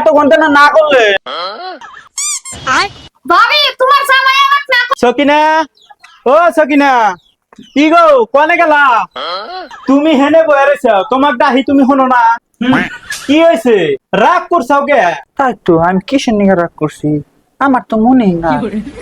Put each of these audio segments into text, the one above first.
এত ঘন্টা না করলে ভাবি তোমার জামাই আমাকে না সকিনা, ও সকিনা, কি গো কোনে গেলা? তুমি হেনে বয়ে রয়েছ, তোমার ডাহি তুমি শোনো না। কি হয়েছে, রাগ করছাও কে? তাই তো আমি কিসের নিয়ে রাগ করছি, আমার তো মনেই না।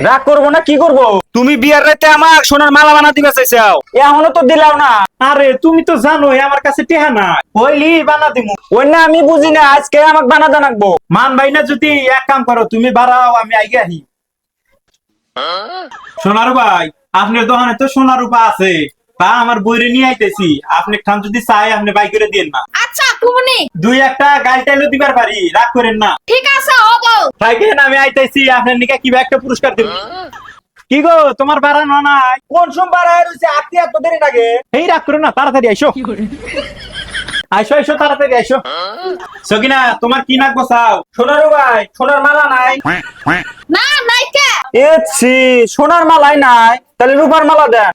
রাগ করবো না কি করবো? তুমি বিয়ার রাতে আমার সোনার মালা বানা দিবা চাইছাও, এখনো তো দিলাও না। আরে তুমি তো জানোই আমার কাছে টেহা না, হইলি বানা দিমু। ওই না আমি বুঝি না, আজকে আমাকে বানা দানাকবো। মান ভাই না, যদি এক কাম করো তুমি বাড়াও, আমি আইগে আহি। সোনার ভাই, আপনার দোকানে তো সোনার রূপা আছে, তা আমার বইরে নিয়ে আইতেছি। আপনি খান যদি চাই আপনি বাই করে দিন না। আচ্ছা কুমনি দুই একটা গাল টাইলও দিবার পারি, রাগ করেন না। ঠিক আছে হবো। থাকেন, আমি আইতেছি। আপনার নিকে কি একটা পুরস্কার দেব। কি গো তোমার বাড়ানো নাই? কোন সোম বাড়ায় রয়েছে? আপনি এত দেরি লাগে? এই রাগ করো না, তাড়াতাড়ি আইসো। আইসো আইসো, তাড়াতাড়ি আইসো। সকিনা, তোমার কি নাক বসাও? সোনার ভাই, সোনার মালা নাই? না নাই কে এছি সোনার মালাই নাই, তাহলে রূপার মালা দেন।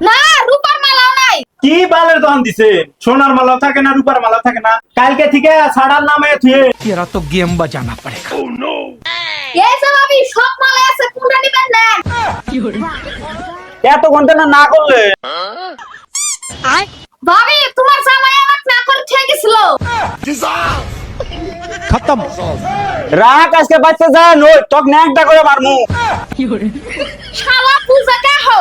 না রূপার মালাও নাই। কি বালের দোকান দিছে? সোনার মালাও থাকে না, রূপার মালাও থাকে না। কালকে থেকে ছাড়ার নামে থুয়ে तेरा तो गेम बजाना पड़ेगा। এই যে ভাবি সব মালা আছে, কোনটা নিবেন না? এত ঘন্টা না করলে ভাবি তোমার জামাই আমাকে না করে ঠিক ছিল। खत्म। রাগ আজকে বাচ্চা যায় নই, তোক ন্যাংটা করে মারমু। শালা পূজা কে হো